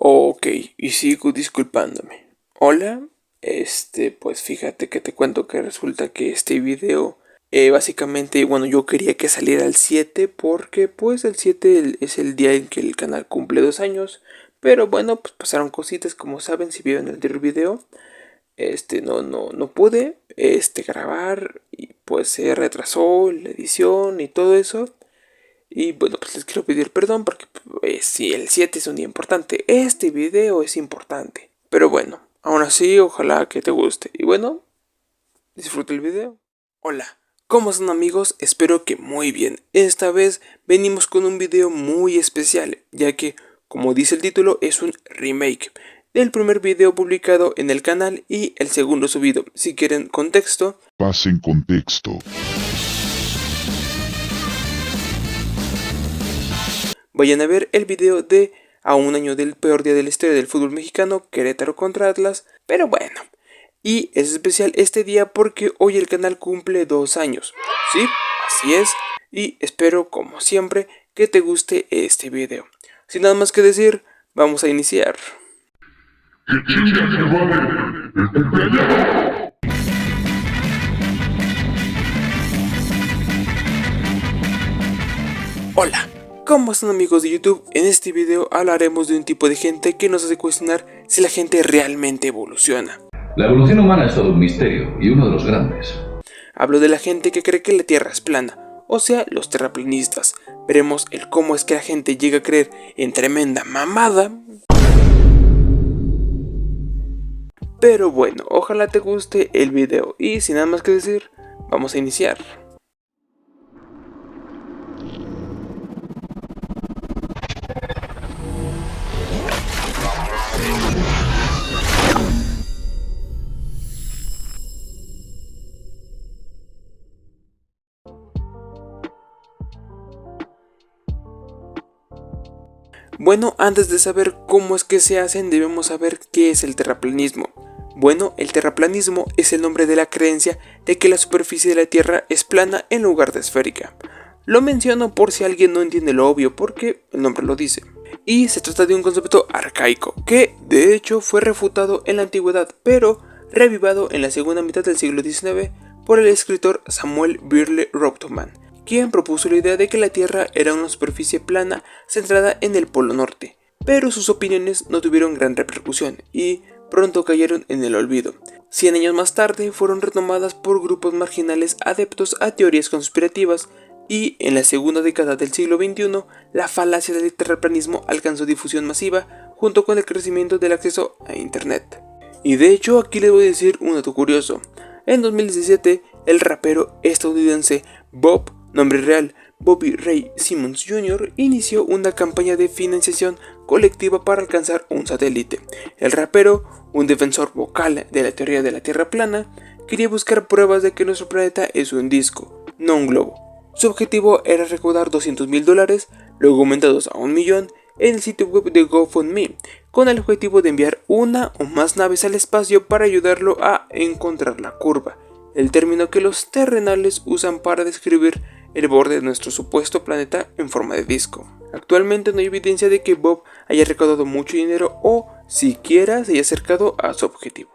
Ok, y sigo disculpándome. Hola, pues fíjate que te cuento que resulta que este video, básicamente, bueno, yo quería que saliera el 7 porque pues el 7 es el día en que el canal cumple 2 años. Pero bueno, pues pasaron cositas, como saben, si vieron el anterior video. No pude, grabar y pues se retrasó la edición y todo eso. Y bueno, pues les quiero pedir perdón porque si el 7 es un día importante, este video es importante. Pero bueno, aún así, ojalá que te guste. Y bueno, disfruta el video. Hola, ¿cómo están amigos? Espero que muy bien. Esta vez venimos con un video muy especial, ya que, como dice el título, es un remake del primer video publicado en el canal y el segundo subido. Si quieren contexto, pasen contexto. Vayan a ver el video de a un año del peor día de la historia del fútbol mexicano, Querétaro contra Atlas. Pero bueno, y es especial este día porque hoy el canal cumple 2 años. Sí, así es. Y espero, como siempre, que te guste este video. Sin nada más que decir, vamos a iniciar. Hola, ¿cómo están amigos de YouTube? En este video hablaremos de un tipo de gente que nos hace cuestionar si la gente realmente evoluciona. La evolución humana es todo un misterio y uno de los grandes. Hablo de la gente que cree que la Tierra es plana, o sea, los terraplanistas. Veremos el cómo es que la gente llega a creer en tremenda mamada. Pero bueno, ojalá te guste el video y sin nada más que decir, vamos a iniciar. Bueno, antes de saber cómo es que se hacen, debemos saber qué es el terraplanismo. Bueno, el terraplanismo es el nombre de la creencia de que la superficie de la Tierra es plana en lugar de esférica. Lo menciono por si alguien no entiende lo obvio, porque el nombre lo dice. Y se trata de un concepto arcaico, que de hecho fue refutado en la antigüedad, pero revivado en la segunda mitad del siglo XIX por el escritor Samuel Birle Rothman, quien propuso la idea de que la Tierra era una superficie plana centrada en el Polo Norte, pero sus opiniones no tuvieron gran repercusión y pronto cayeron en el olvido. 100 años más tarde fueron retomadas por grupos marginales adeptos a teorías conspirativas y en la segunda década del siglo XXI la falacia del terraplanismo alcanzó difusión masiva junto con el crecimiento del acceso a Internet. Y de hecho aquí les voy a decir un dato curioso. En 2017 el rapero estadounidense Bob, nombre real Bobby Ray Simmons Jr., inició una campaña de financiación colectiva para alcanzar un satélite. El rapero, un defensor vocal de la teoría de la Tierra plana, quería buscar pruebas de que nuestro planeta es un disco, no un globo. Su objetivo era recaudar $200,000, luego aumentados a 1,000,000, en el sitio web de GoFundMe, con el objetivo de enviar una o más naves al espacio para ayudarlo a encontrar la curva, el término que los terrenales usan para describir el borde de nuestro supuesto planeta en forma de disco. Actualmente no hay evidencia de que Bob haya recaudado mucho dinero o siquiera se haya acercado a su objetivo.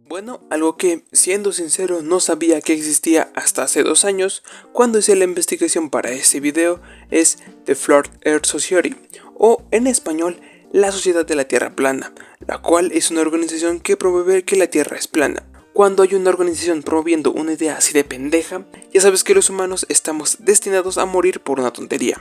Bueno, algo que, siendo sincero, no sabía que existía hasta hace 2 años, cuando hice la investigación para este video, es The Flat Earth Society, o en español, la Sociedad de la Tierra Plana, la cual es una organización que promueve que la Tierra es plana. Cuando hay una organización promoviendo una idea así de pendeja, ya sabes que los humanos estamos destinados a morir por una tontería.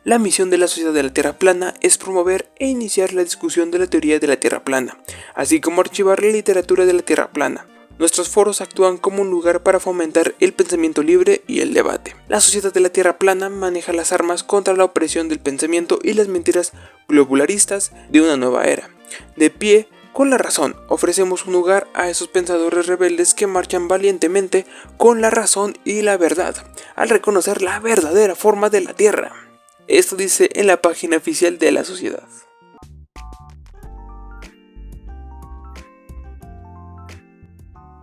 La misión de la Sociedad de la Tierra Plana es promover e iniciar la discusión de la teoría de la Tierra plana, así como archivar la literatura de la Tierra plana. Nuestros foros actúan como un lugar para fomentar el pensamiento libre y el debate. La Sociedad de la Tierra plana maneja las armas contra la opresión del pensamiento y las mentiras globularistas de una nueva era. De pie con la razón, ofrecemos un lugar a esos pensadores rebeldes que marchan valientemente con la razón y la verdad, al reconocer la verdadera forma de la Tierra. Esto dice en la página oficial de la sociedad.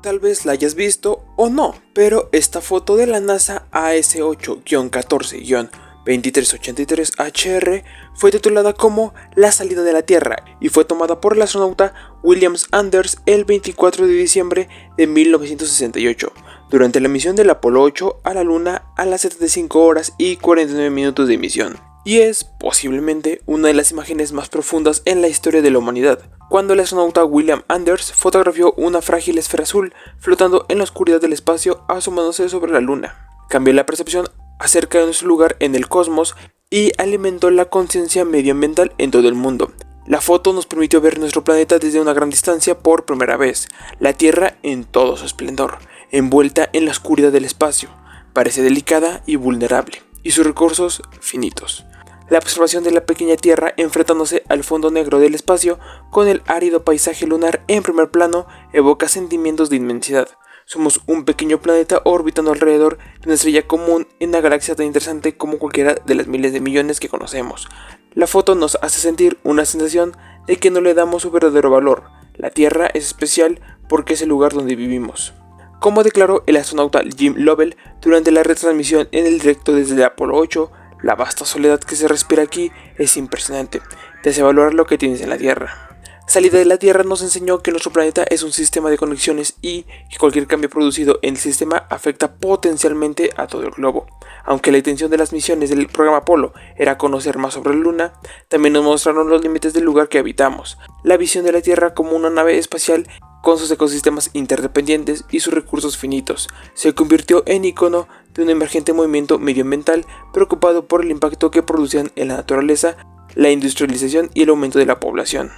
Tal vez la hayas visto o no, pero esta foto de la NASA AS8-14- 2383 HR fue titulada como La salida de la Tierra y fue tomada por el astronauta William Anders el 24 de diciembre de 1968 durante la misión del Apolo 8 a la Luna a las 75 horas y 49 minutos de misión. Y es posiblemente una de las imágenes más profundas en la historia de la humanidad, cuando el astronauta William Anders fotografió una frágil esfera azul flotando en la oscuridad del espacio asomándose sobre la Luna. Cambió la percepción acerca de nuestro lugar en el cosmos y alimentó la conciencia medioambiental en todo el mundo. La foto nos permitió ver nuestro planeta desde una gran distancia por primera vez, la Tierra en todo su esplendor, envuelta en la oscuridad del espacio, parece delicada y vulnerable, y sus recursos finitos. La observación de la pequeña Tierra enfrentándose al fondo negro del espacio con el árido paisaje lunar en primer plano evoca sentimientos de inmensidad. Somos un pequeño planeta orbitando alrededor de una estrella común en una galaxia tan interesante como cualquiera de las miles de millones que conocemos. La foto nos hace sentir una sensación de que no le damos su verdadero valor. La Tierra es especial porque es el lugar donde vivimos. Como declaró el astronauta Jim Lovell durante la retransmisión en el directo desde el Apolo 8, la vasta soledad que se respira aquí es impresionante, te hace valorar lo que tienes en la Tierra. Salida de la Tierra nos enseñó que nuestro planeta es un sistema de conexiones y que cualquier cambio producido en el sistema afecta potencialmente a todo el globo. Aunque la intención de las misiones del programa Apolo era conocer más sobre la Luna, también nos mostraron los límites del lugar que habitamos, la visión de la Tierra como una nave espacial con sus ecosistemas interdependientes y sus recursos finitos, se convirtió en icono de un emergente movimiento medioambiental preocupado por el impacto que producían en la naturaleza, la industrialización y el aumento de la población.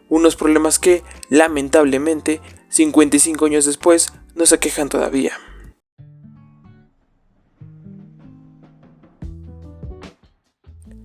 Unos problemas que, lamentablemente, 55 años después, nos aquejan todavía.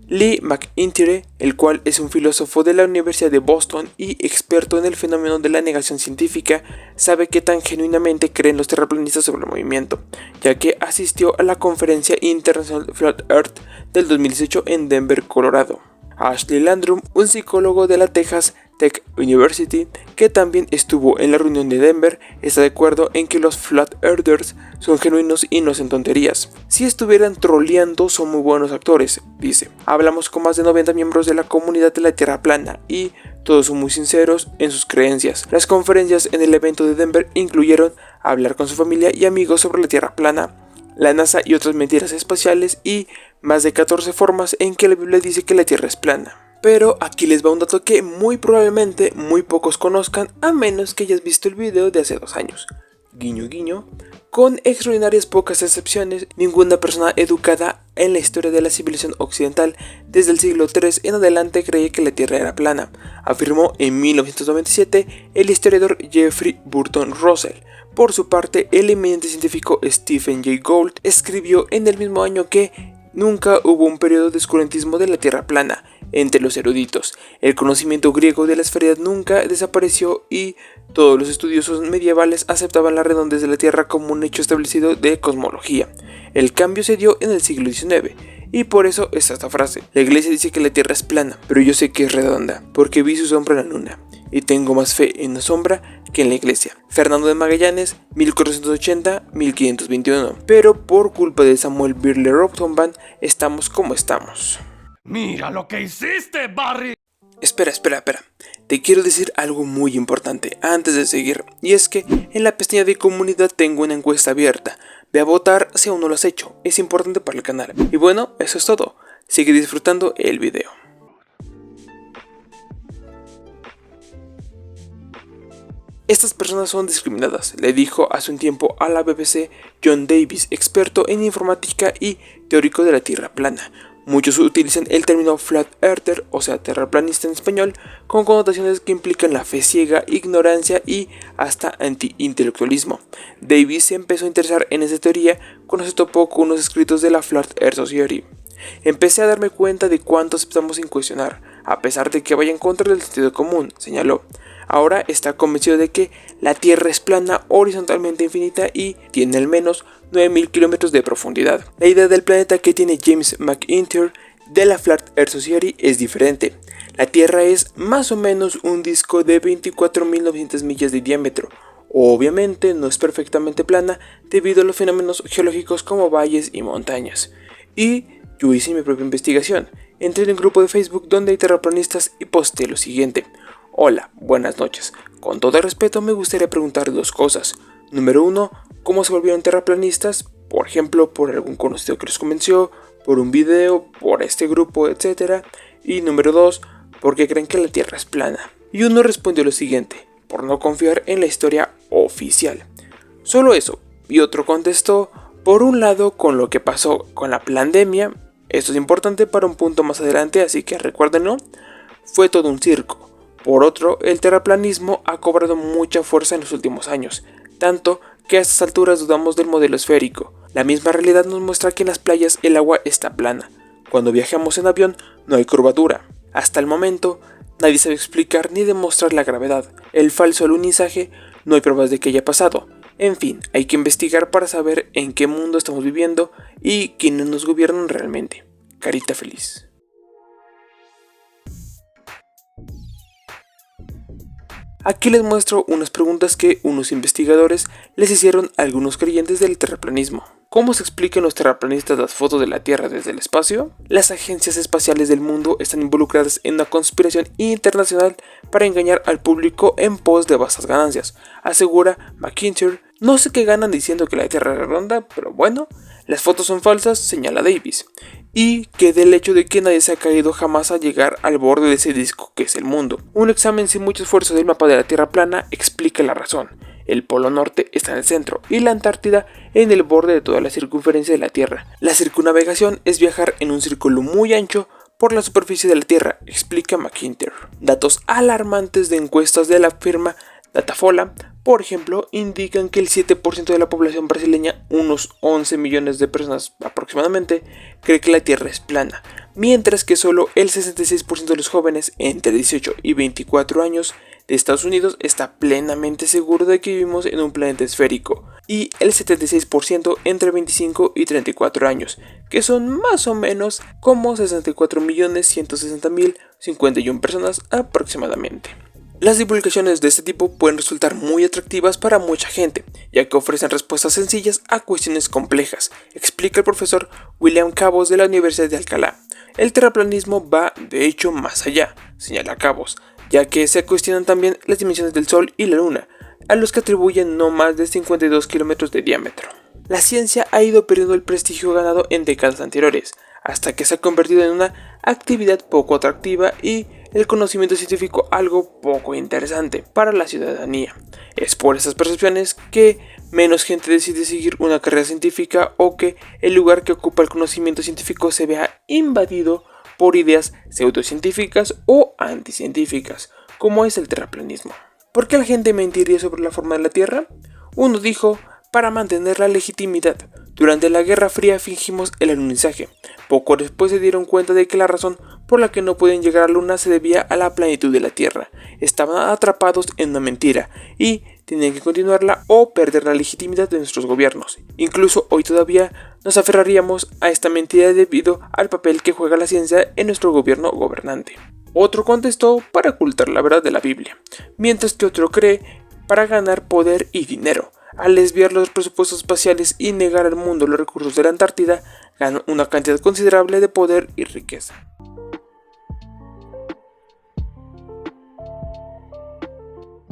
Lee McIntyre, el cual es un filósofo de la Universidad de Boston y experto en el fenómeno de la negación científica, sabe que tan genuinamente creen los terraplanistas sobre el movimiento, ya que asistió a la Conferencia Internacional Flat Earth del 2018 en Denver, Colorado. Ashley Landrum, un psicólogo de la Texas Tech University, que también estuvo en la reunión de Denver, está de acuerdo en que los Flat Earthers son genuinos y no hacen tonterías. Si estuvieran troleando, son muy buenos actores, dice. Hablamos con más de 90 miembros de la comunidad de la Tierra plana y todos son muy sinceros en sus creencias. Las conferencias en el evento de Denver incluyeron hablar con su familia y amigos sobre la Tierra plana, la NASA y otras mentiras espaciales y más de 14 formas en que la Biblia dice que la Tierra es plana. Pero aquí les va un dato que muy probablemente muy pocos conozcan, a menos que hayas visto el video de hace 2 años. Guiño guiño. Con extraordinarias pocas excepciones, ninguna persona educada en la historia de la civilización occidental desde el siglo III en adelante creía que la Tierra era plana, afirmó en 1997 el historiador Jeffrey Burton Russell. Por su parte, el eminente científico Stephen Jay Gould escribió en el mismo año que nunca hubo un periodo de oscurantismo de la Tierra plana entre los eruditos. El conocimiento griego de la esferidad nunca desapareció y todos los estudiosos medievales aceptaban la redondez de la Tierra como un hecho establecido de cosmología. El cambio se dio en el siglo XIX y por eso está esta frase. La iglesia dice que la Tierra es plana, pero yo sé que es redonda, porque vi su sombra en la luna y tengo más fe en la sombra que en la iglesia. Fernando de Magallanes, 1480-1521. Pero por culpa de Samuel Birle Rottenban, estamos como estamos. ¡Mira lo que hiciste, Barry! Espera. Te quiero decir algo muy importante antes de seguir. Y es que en la pestaña de comunidad tengo una encuesta abierta. Ve a votar si aún no lo has hecho. Es importante para el canal. Y bueno, eso es todo. Sigue disfrutando el video. Estas personas son discriminadas, le dijo hace un tiempo a la BBC John Davis, experto en informática y teórico de la Tierra plana. Muchos utilizan el término Flat Earther, o sea, terraplanista en español, con connotaciones que implican la fe ciega, ignorancia y hasta anti-intelectualismo. Davis se empezó a interesar en esa teoría cuando se topó con unos escritos de la Flat Earth Society. Empecé a darme cuenta de cuánto aceptamos sin cuestionar, a pesar de que vaya en contra del sentido común, señaló. Ahora está convencido de que la Tierra es plana, horizontalmente infinita y tiene al menos 9000 kilómetros de profundidad. La idea del planeta que tiene James McIntyre de la Flat Earth Society es diferente. La Tierra es más o menos un disco de 24.900 millas de diámetro. Obviamente no es perfectamente plana debido a los fenómenos geológicos como valles y montañas. Y Yo hice mi propia investigación, entré en un grupo de Facebook donde hay terraplanistas y posteé lo siguiente. Hola, buenas noches. Con todo respeto me gustaría preguntar dos cosas. Número 1, ¿cómo se volvieron terraplanistas? Por ejemplo, por algún conocido que los convenció, por un video, por este grupo, etc. Y número 2, ¿por qué creen que la Tierra es plana? Y uno respondió lo siguiente, por no confiar en la historia oficial. Solo eso. Y otro contestó, por un lado, con lo que pasó con la pandemia, esto es importante para un punto más adelante, así que recuérdenlo, fue todo un circo. Por otro, el terraplanismo ha cobrado mucha fuerza en los últimos años, tanto que a estas alturas dudamos del modelo esférico. La misma realidad nos muestra que en las playas el agua está plana. Cuando viajamos en avión no hay curvatura. Hasta el momento, nadie sabe explicar ni demostrar la gravedad. El falso alunizaje no hay pruebas de que haya pasado. En fin, hay que investigar para saber en qué mundo estamos viviendo y quiénes nos gobiernan realmente. Carita feliz. Aquí les muestro unas preguntas que unos investigadores les hicieron a algunos creyentes del terraplanismo. ¿Cómo se explican los terraplanistas las fotos de la Tierra desde el espacio? Las agencias espaciales del mundo están involucradas en una conspiración internacional para engañar al público en pos de vastas ganancias, asegura McIntyre. No sé qué ganan diciendo que la Tierra es redonda, pero bueno, las fotos son falsas, señala Davis. Y que del hecho de que nadie se ha caído jamás a llegar al borde de ese disco que es el mundo. Un examen sin mucho esfuerzo del mapa de la Tierra plana explica la razón. El Polo Norte está en el centro y la Antártida en el borde de toda la circunferencia de la Tierra. La circunnavegación es viajar en un círculo muy ancho por la superficie de la Tierra, explica McIntyre. Datos alarmantes de encuestas de la firma Datafolha, por ejemplo, indican que el 7% de la población brasileña, unos 11 millones de personas aproximadamente, cree que la Tierra es plana, mientras que solo el 66% de los jóvenes entre 18 y 24 años de Estados Unidos está plenamente seguro de que vivimos en un planeta esférico, y el 76% entre 25 y 34 años, que son más o menos como 64.160.051 personas aproximadamente. Las divulgaciones de este tipo pueden resultar muy atractivas para mucha gente, ya que ofrecen respuestas sencillas a cuestiones complejas, explica el profesor William Cabos de la Universidad de Alcalá. El terraplanismo va, de hecho, más allá, señala Cabos, ya que se cuestionan también las dimensiones del Sol y la Luna, a los que atribuyen no más de 52 kilómetros de diámetro. La ciencia ha ido perdiendo el prestigio ganado en décadas anteriores, hasta que se ha convertido en una actividad poco atractiva y el conocimiento científico algo poco interesante para la ciudadanía. Es por esas percepciones que menos gente decide seguir una carrera científica o que el lugar que ocupa el conocimiento científico se vea invadido por ideas pseudocientíficas o anticientíficas, como es el terraplanismo. ¿Por qué la gente mentiría sobre la forma de la Tierra? Uno dijo, para mantener la legitimidad. Durante la Guerra Fría fingimos el alunizaje. Poco después se dieron cuenta de que la razón por la que no podían llegar a la Luna se debía a la planitud de la Tierra. Estaban atrapados en una mentira y tenían que continuarla o perder la legitimidad de nuestros gobiernos. Incluso hoy todavía nos aferraríamos a esta mentira debido al papel que juega la ciencia en nuestro gobierno gobernante. Otro contestó para ocultar la verdad de la Biblia, mientras que otro cree para ganar poder y dinero. Al desviar los presupuestos espaciales y negar al mundo los recursos de la Antártida, ganan una cantidad considerable de poder y riqueza.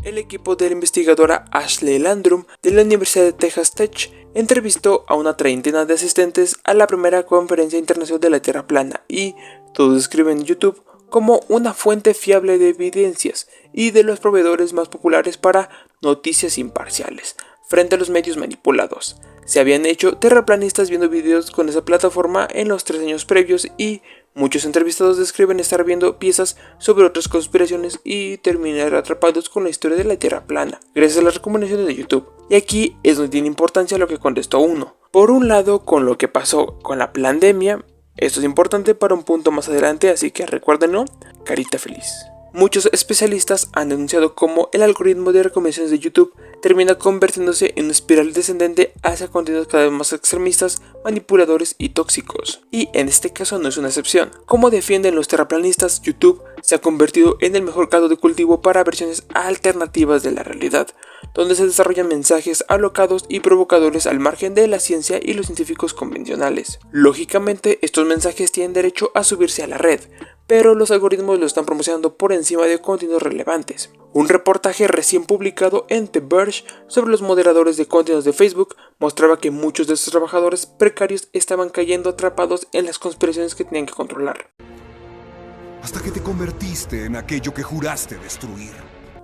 El equipo de la investigadora Ashley Landrum de la Universidad de Texas Tech entrevistó a una treintena de asistentes a la primera conferencia internacional de la Tierra plana y todos describen YouTube como una fuente fiable de evidencias y de los proveedores más populares para noticias imparciales frente a los medios manipulados. Se habían hecho terraplanistas viendo videos con esa plataforma en los 3 años previos y muchos entrevistados describen estar viendo piezas sobre otras conspiraciones y terminar atrapados con la historia de la Tierra plana, gracias a las recomendaciones de YouTube. Y aquí es donde tiene importancia lo que contestó uno. Por un lado, con lo que pasó con la pandemia, esto es importante para un punto más adelante, así que recuérdenlo, carita feliz. Muchos especialistas han denunciado cómo el algoritmo de recomendaciones de YouTube termina convirtiéndose en una espiral descendente hacia contenidos cada vez más extremistas, manipuladores y tóxicos. Y en este caso no es una excepción. Como defienden los terraplanistas, YouTube se ha convertido en el mejor caldo de cultivo para versiones alternativas de la realidad, donde se desarrollan mensajes alocados y provocadores al margen de la ciencia y los científicos convencionales. Lógicamente, estos mensajes tienen derecho a subirse a la red, pero los algoritmos lo están promocionando por encima de contenidos relevantes. Un reportaje recién publicado en The Verge sobre los moderadores de contenidos de Facebook mostraba que muchos de estos trabajadores precarios estaban cayendo atrapados en las conspiraciones que tenían que controlar. Hasta que te convertiste en aquello que juraste destruir.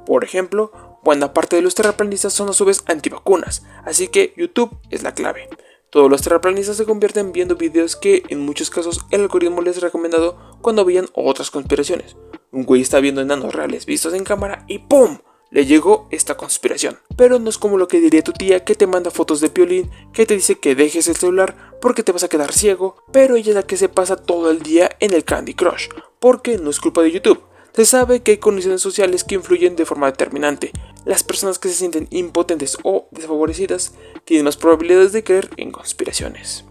Por ejemplo, buena parte de los terraplanistas son a su vez antivacunas, así que YouTube es la clave. Todos los terraplanistas se convierten viendo videos que en muchos casos el algoritmo les ha recomendado cuando veían otras conspiraciones. Un güey está viendo enanos reales vistos en cámara y ¡pum! Le llegó esta conspiración. Pero no es como lo que diría tu tía que te manda fotos de Piolín, que te dice que dejes el celular porque te vas a quedar ciego, pero ella es la que se pasa todo el día en el Candy Crush, porque no es culpa de YouTube. Se sabe que hay condiciones sociales que influyen de forma determinante. Las personas que se sienten impotentes o desfavorecidas tienen más probabilidades de creer en conspiraciones.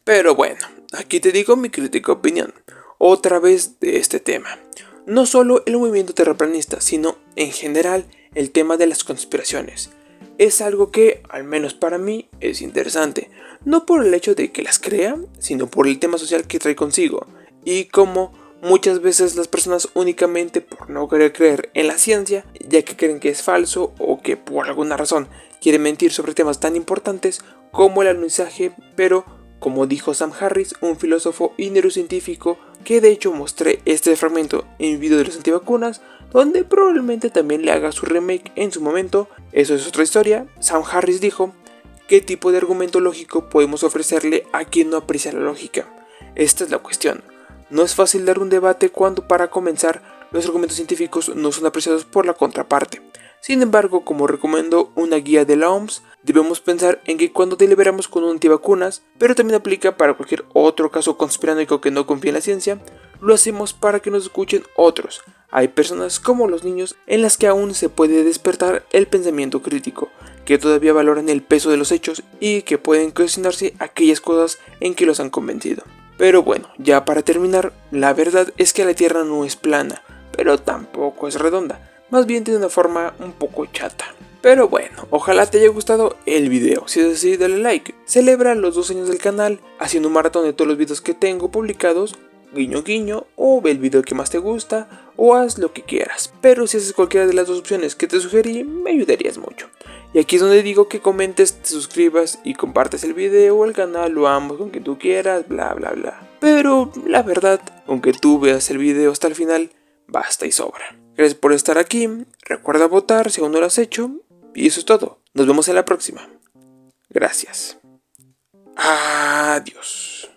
Pero bueno, aquí te digo mi crítica opinión, otra vez de este tema. No solo el movimiento terraplanista, sino en general el tema de las conspiraciones. Es algo que, al menos para mí, es interesante. No por el hecho de que las crea, sino por el tema social que trae consigo. Y como muchas veces las personas únicamente por no querer creer en la ciencia, ya que creen que es falso o que por alguna razón quieren mentir sobre temas tan importantes como el alunizaje, pero como dijo Sam Harris, un filósofo y neurocientífico, que de hecho mostré este fragmento en mi video de los antivacunas, donde probablemente también le haga su remake en su momento, eso es otra historia. Sam Harris dijo: ¿qué tipo de argumento lógico podemos ofrecerle a quien no aprecia la lógica? Esta es la cuestión. No es fácil dar un debate cuando, para comenzar, los argumentos científicos no son apreciados por la contraparte. Sin embargo, como recomendó una guía de la OMS, debemos pensar en que cuando deliberamos con un antivacunas, pero también aplica para cualquier otro caso conspiranoico que no confía en la ciencia, lo hacemos para que nos escuchen otros. Hay personas como los niños en las que aún se puede despertar el pensamiento crítico, que todavía valoran el peso de los hechos y que pueden cuestionarse aquellas cosas en que los han convencido. Pero bueno, ya para terminar, la verdad es que la Tierra no es plana, pero tampoco es redonda. Más bien tiene una forma un poco chata. Pero bueno, ojalá te haya gustado el video. Si es así, dale like. Celebra los 2 años del canal haciendo un maratón de todos los videos que tengo publicados. Guiño guiño, o ve el video que más te gusta, o haz lo que quieras. Pero si haces cualquiera de las dos opciones que te sugerí, me ayudarías mucho. Y aquí es donde digo que comentes, te suscribas y compartes el video o el canal o ambos con quien tú quieras, bla bla bla. Pero la verdad, aunque tú veas el video hasta el final, basta y sobra. Gracias por estar aquí, recuerda votar si aún no lo has hecho, y eso es todo. Nos vemos en la próxima. Gracias. Adiós.